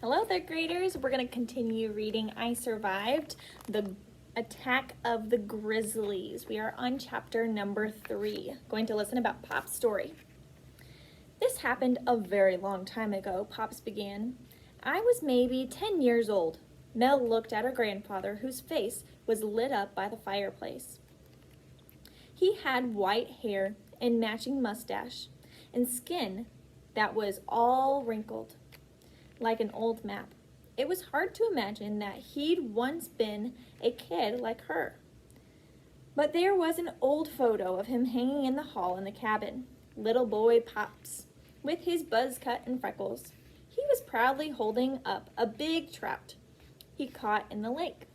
Hello, third graders. We're going to continue reading I Survived, the attack of the Grizzlies. We are on chapter number 3, going to listen about Pop's story. This happened a very long time ago, Pops began. I was maybe 10 years old. Mel looked at her grandfather, whose face was lit up by the fireplace. He had white hair and matching mustache and skin that was all wrinkled, like an old map. It was hard to imagine that he'd once been a kid like her. But there was an old photo of him hanging in the hall in the cabin. Little boy Pops, with his buzz cut and freckles. He was proudly holding up a big trout he caught in the lake.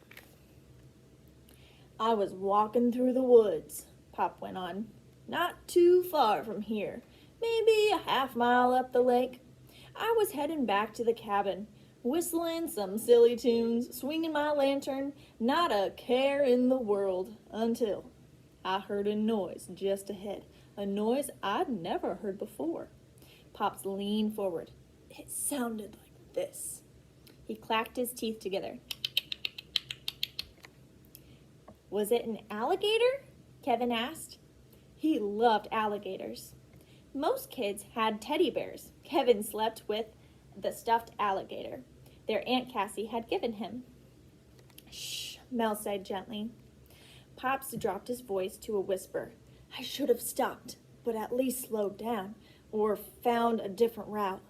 I was walking through the woods, Pop went on. Not too far from here, maybe a half-mile up the lake. I was heading back to the cabin, whistling some silly tunes, swinging my lantern, not a care in the world, until I heard a noise just ahead, a noise I'd never heard before. Pops leaned forward. It sounded like this. He clacked his teeth together. Was it an alligator? Kevin asked. He loved alligators. Most kids had teddy bears. Kevin slept with the stuffed alligator their Aunt Cassie had given him. Shh, Mel said gently. Pops dropped his voice to a whisper. I should have stopped, but at least slowed down, or found a different route.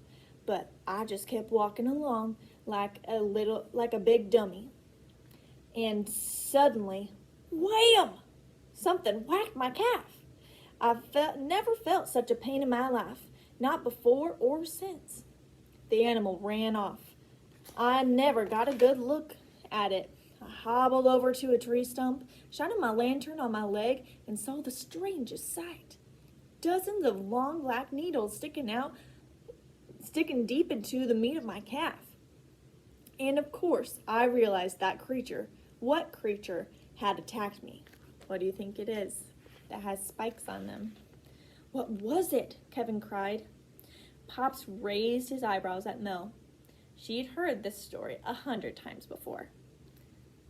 But I just kept walking along like a big dummy. And suddenly, wham! Something whacked my calf. Never felt such a pain in my life, not before or since. The animal ran off. I never got a good look at it. I hobbled over to a tree stump, shining my lantern on my leg, and saw the strangest sight. Dozens of long black needles sticking deep into the meat of my calf. And of course, I realized what creature had attacked me. What do you think it is that has spikes on them? What was it? Kevin cried. Pops raised his eyebrows at Mel. She'd heard this story 100 times before.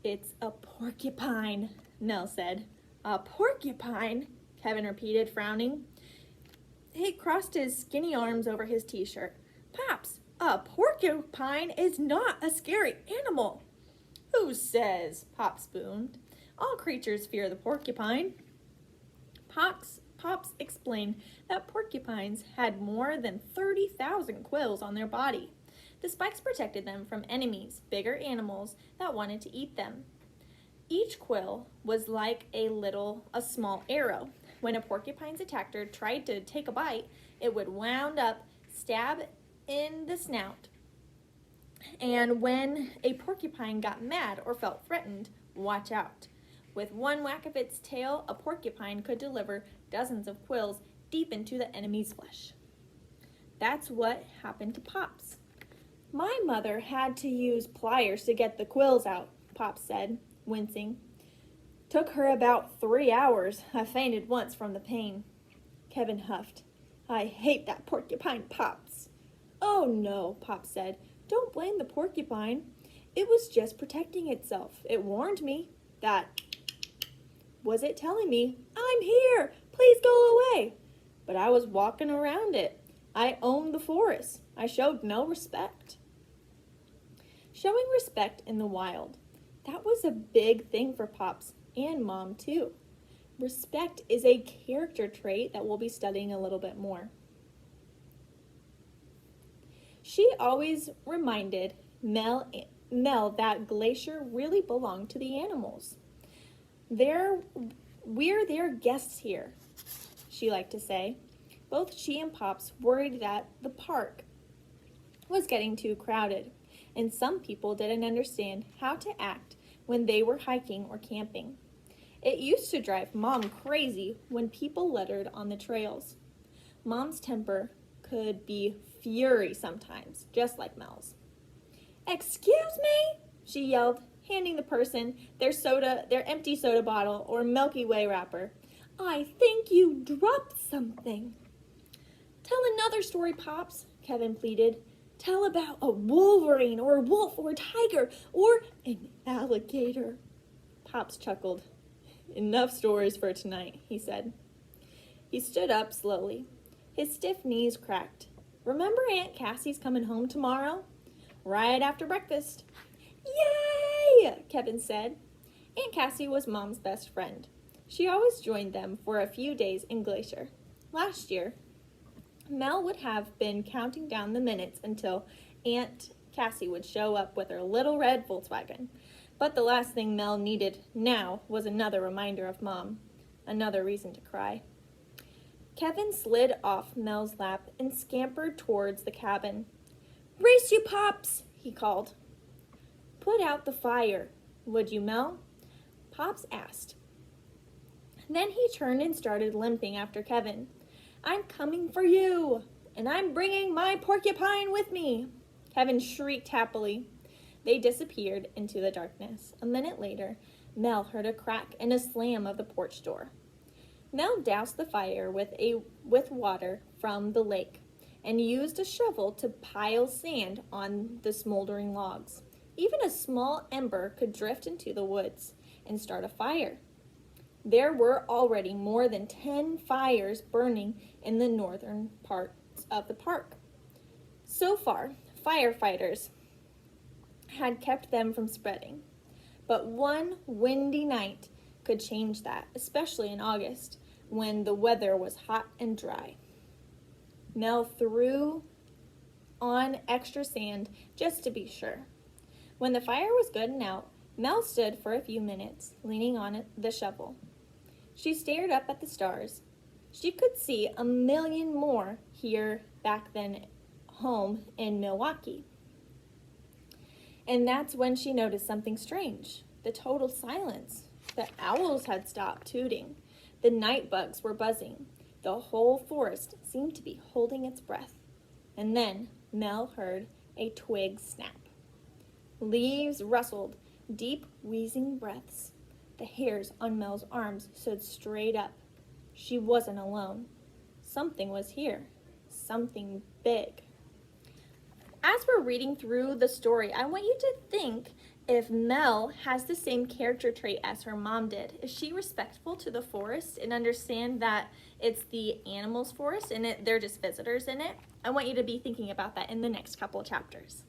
It's a porcupine, Mel said. A porcupine? Kevin repeated, frowning. He crossed his skinny arms over his t-shirt. Pops, a porcupine is not a scary animal. Who says? Pops boomed. All creatures fear the porcupine. Pops explained that porcupines had more than 30,000 quills on their body. The spikes protected them from enemies, bigger animals that wanted to eat them. Each quill was like a small arrow. When a porcupine's attacker tried to take a bite, it would wound up, stab in the snout. And when a porcupine got mad or felt threatened, watch out. With one whack of its tail, a porcupine could deliver dozens of quills deep into the enemy's flesh. That's what happened to Pops. My mother had to use pliers to get the quills out, Pops said, wincing. Took her about 3 hours. I fainted once from the pain. Kevin huffed. I hate that porcupine, Pops. Oh no, Pops said. Don't blame the porcupine. It was just protecting itself. It warned me that. Was it telling me, I'm here, please go away? But I was walking around it. I owned the forest. I showed no respect. Showing respect in the wild. That was a big thing for Pops and Mom too. Respect is a character trait that we'll be studying a little bit more. She always reminded Mel that Glacier really belonged to the animals. We're their guests here, she liked to say. Both she and Pops worried that the park was getting too crowded, and some people didn't understand how to act when they were hiking or camping. It used to drive Mom crazy when people littered on the trails. Mom's temper could be fury sometimes, just like Mel's. Excuse me, she yelled, handing the person their empty soda bottle or Milky Way wrapper. I think you dropped something. Tell another story, Pops, Kevin pleaded. Tell about a wolverine or a wolf or a tiger or an alligator. Pops chuckled. Enough stories for tonight, he said. He stood up slowly. His stiff knees cracked. Remember Aunt Cassie's coming home tomorrow? Right after breakfast. Yay! Kevin said. Aunt Cassie was Mom's best friend. She always joined them for a few days in Glacier. Last year, Mel would have been counting down the minutes until Aunt Cassie would show up with her little red Volkswagen. But the last thing Mel needed now was another reminder of Mom, another reason to cry. Kevin slid off Mel's lap and scampered towards the cabin. Race you, Pops, he called. Put out the fire, would you, Mel? Pops asked. Then he turned and started limping after Kevin. I'm coming for you, and I'm bringing my porcupine with me. Kevin shrieked happily. They disappeared into the darkness. A minute later, Mel heard a crack and a slam of the porch door. Mel doused the fire with water from the lake and used a shovel to pile sand on the smoldering logs. Even a small ember could drift into the woods and start a fire. There were already more than 10 fires burning in the northern parts of the park. So far, firefighters had kept them from spreading. But one windy night could change that, especially in August, when the weather was hot and dry. Mel threw on extra sand just to be sure. When the fire was good and out, Mel stood for a few minutes, leaning on the shovel. She stared up at the stars. She could see a million more here back then home in Milwaukee. And that's when she noticed something strange. The total silence. The owls had stopped tooting. The night bugs were buzzing. The whole forest seemed to be holding its breath. And then Mel heard a twig snap. Leaves rustled, deep wheezing breaths. The hairs on Mel's arms stood straight up. She wasn't alone. Something was here. Something big. As we're reading through the story, I want you to think if Mel has the same character trait as her mom did. Is she respectful to the forest and understand that it's the animals' forest and they're just visitors in it? I want you to be thinking about that in the next couple of chapters.